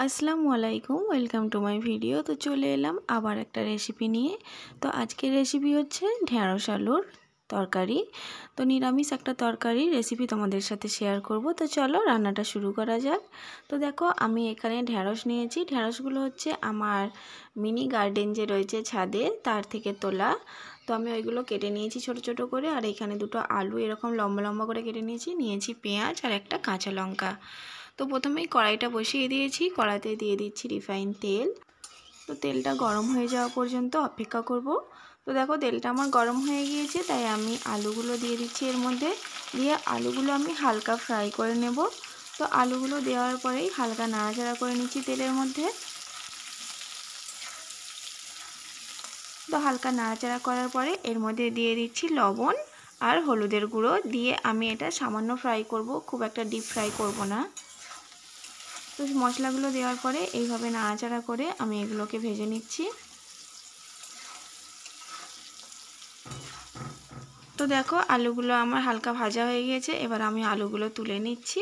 আসসালামু আলাইকুম, welcome to my video. তো চলে এলাম আবার একটা রেসিপি নিয়ে। তো আজকের রেসিপি হচ্ছে ঢেঁড়স আলুর তরকারি। তো নিরামিষ একটা তরকারি রেসিপি তোমাদের সাথে শেয়ার করব। তো চলো রান্নাটা শুরু করা যাক। তো দেখো আমি এখানে ঢেঁড়স নিয়েছি। ঢেঁড়সগুলো হচ্ছে আমার মিনি গার্ডেন যে রয়েছে ছাদে তার থেকে তোলা। তো আমি ওইগুলো কেটে নিয়েছি ছোট ছোট করে, আর এখানে দুটো আলু এরকম লম্বা লম্বা করে কেটে নিয়েছি পেঁয়াজ আর একটা কাঁচা লঙ্কা। তো প্রথমেই কড়াইটা বসিয়ে দিয়েছি, কড়াইতে দিয়ে দিচ্ছি রিফাইন তেল। তো তেলটা গরম হয়ে যাওয়া পর্যন্ত অপেক্ষা করব। তো দেখো তেলটা আমার গরম হয়ে গিয়েছে, তাই আমি আলুগুলো দিয়ে দিচ্ছি এর মধ্যে। দিয়ে আলুগুলো আমি হালকা ফ্রাই করে নেব। তো আলুগুলো দেওয়ার পরেই হালকা নাড়াচাড়া করে নিচ্ছি তেলের মধ্যে। তো হালকা নাড়াচাড়া করার পরে এর মধ্যে দিয়ে দিচ্ছি লবণ আর হলুদের গুঁড়ো দিয়ে আমি এটা সামান্য ফ্রাই করব, খুব একটা ডিপ ফ্রাই করব না। তো মশলাগুলো দেওয়ার পরে এইভাবে নাড়াচাড়া করে আমি এগুলোকে ভেজে নিচ্ছি। তো দেখো আলুগুলো আমার হালকা ভাজা হয়ে গিয়েছে, এবার আমি আলুগুলো তুলে নিচ্ছি।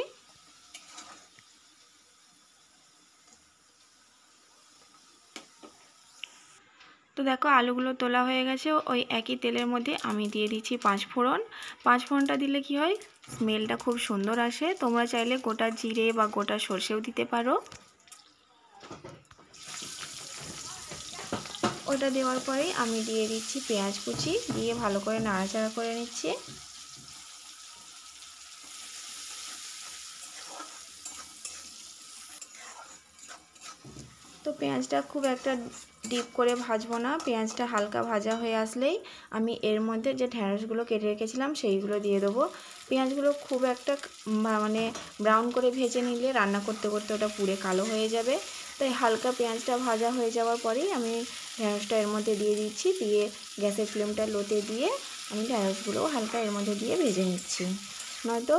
তো দেখো আলুগুলো তোলা হয়ে গেছে। ওই একই তেলের মধ্যে আমি দিয়ে দিচ্ছি পাঁচফোড়ন। পাঁচফোড়নটা দিলে কি হয়, স্মেলটা খুব সুন্দর আসে। তোমরা চাইলে গোটা জিরে বা গোটা সর্ষেও দিতে পারো। ওটা দেওয়ার পরেই আমি দিয়ে দিচ্ছি পেঁয়াজ কুচি, দিয়ে ভালো করে নাড়াচাড়া করে নিচ্ছি। তো পেঁয়াজটা খুব একটা ডিপ করে ভাজবো না, পেঁয়াজটা হালকা ভাজা হয়ে আসলেই আমি এর মধ্যে যে ঢেঁড়সগুলো কেটে রেখেছিলাম সেইগুলো দিয়ে দেবো। পেঁয়াজগুলো খুব একটা মানে ব্রাউন করে ভেজে নিলে রান্না করতে করতে ওটা পুড়ে কালো হয়ে যাবে। তাই হালকা পেঁয়াজটা ভাজা হয়ে যাওয়ার পরেই আমি ঢেঁড়সটা এর মধ্যে দিয়ে দিচ্ছি। দিয়ে গ্যাসের ফ্লেমটা লোতে দিয়ে আমি ঢেঁড়সগুলোও হালকা এর মধ্যে দিয়ে ভেজে নিচ্ছি, নয়তো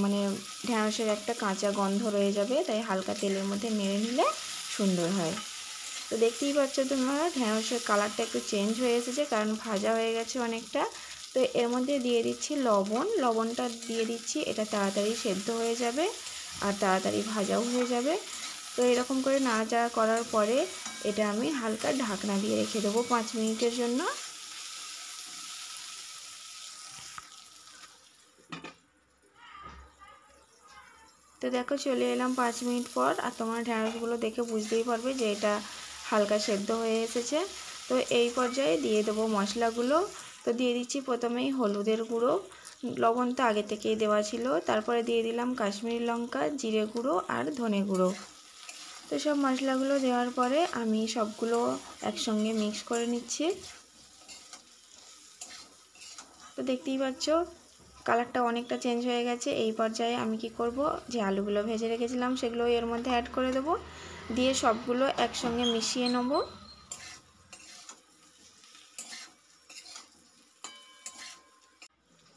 মানে ঢেঁড়সের একটা কাঁচা গন্ধ রয়ে যাবে। তাই হালকা তেলের মধ্যে নেড়ে নিলে সুন্দর হয়। তো দেখতেই পাচ্ছ তোমরা ঢেঁড়সের কালারটা একটু চেঞ্জ হয়ে এসেছে, কারণ ভাজা হয়ে গেছে অনেকটা। তো এর মধ্যে দিয়ে দিচ্ছি লবণটা দিয়ে দিচ্ছি, এটা তাড়াতাড়ি সেদ্ধ হয়ে যাবে আর তাড়াতাড়ি ভাজাও হয়ে যাবে। তো এরকম করে নাড়াচাড়া করার পরে এটা আমি হালকা ঢাকনা দিয়ে রেখে দেবো 5 মিনিটের জন্য। তো দেখো চলে এলাম 5 মিনিট পর, আর তোমার ঢেঁড়সগুলো দেখে বুঝতেই পারবে যে এটা হালকা সেদ্ধ হয়ে এসেছে। তো এই পর্যায়ে দিয়ে দেবো মশলাগুলো। তো দিয়ে দিচ্ছি প্রথমেই হলুদের গুঁড়ো, লবণ তো আগে থেকেই দেওয়া ছিল। তারপরে দিয়ে দিলাম কাশ্মীরি লঙ্কা, জিরে গুঁড়ো আর ধনে গুঁড়ো। তো সব মশলাগুলো দেওয়ার পরে আমি সবগুলো একসঙ্গে মিক্স করে নিচ্ছি। তো দেখতেই পাচ্ছ কালারটা অনেকটা চেঞ্জ হয়ে গেছে। এই পর্যায়ে আমি কি করব, যে আলুগুলো ভেজে রেখেছিলাম সেগুলো এর মধ্যে অ্যাড করে দেব, দিয়ে সবগুলো একসঙ্গে মিশিয়ে নেব।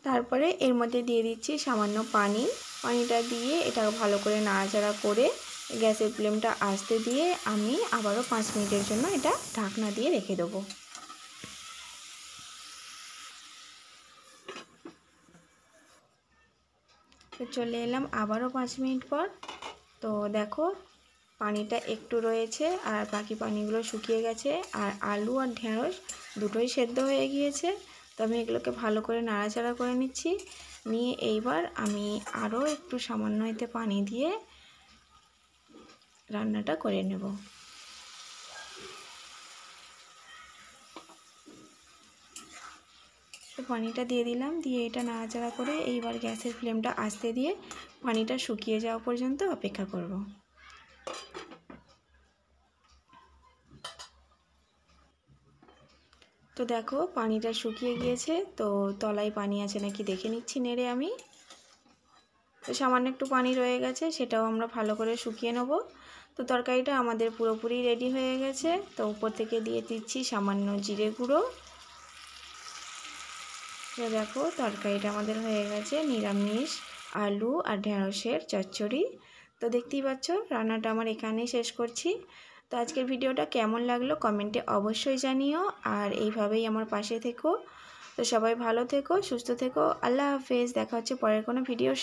তারপরে এর মধ্যে দিয়ে দিচ্ছি সামান্য পানিটা দিয়ে এটা ভালো করে নাড়াচাড়া করে গ্যাসের ফ্লেমটা আস্তে দিয়ে আমি আবারও 5 মিনিটের জন্য এটা ঢাকনা দিয়ে রেখে দেবো। তো চলে এলাম আবারও 5 মিনিট পর। তো দেখো পানিটা একটু রয়েছে আর বাকি পানিগুলো শুকিয়ে গেছে, আর আলু আর ঢেঁড়স দুটোই সেদ্ধ হয়ে গিয়েছে। তো আমি এগুলোকে ভালো করে নাড়াচাড়া করে নিচ্ছি। নিয়ে এইবার আমি আরও একটু সামান্য এতে পানি দিয়ে রান্নাটা করে নেব। তো পানিটা দিয়ে দিলাম, দিয়ে এটা নাড়াচাড়া করে এইবার গ্যাসের ফ্লেমটা আস্তে দিয়ে পানিটা শুকিয়ে যাওয়া পর্যন্ত অপেক্ষা করব। তো দেখো পানিটা শুকিয়ে গিয়েছে। তো তলায় পানি আছে নাকি দেখে নিচ্ছি নেড়ে আমি। তো সামান্য একটু পানি রয়ে গেছে, সেটাও আমরা ভালো করে শুকিয়ে নেব। তো তরকারিটা আমাদের পুরোপুরি রেডি হয়ে গেছে। তো উপর থেকে দিয়ে দিচ্ছি সামান্য জিরে গুঁড়ো। তো দেখো তরকারিটা আমাদের হয়ে গেছে নিরামিষ আলু আর ঢেঁড়সের চচ্চড়ি। তো দেখতেই পাচ্ছ রান্নাটা আমার এখানেই শেষ করছি। তো আজকের ভিডিওটা কেমন লাগলো কমেন্টে অবশ্যই জানিও, আর এইভাবেই আমার পাশে থেকো। তো সবাই ভালো থেকো, সুস্থ থেকো, আল্লাহ হাফেজ। দেখা হচ্ছে পরের কোনো ভিডিও।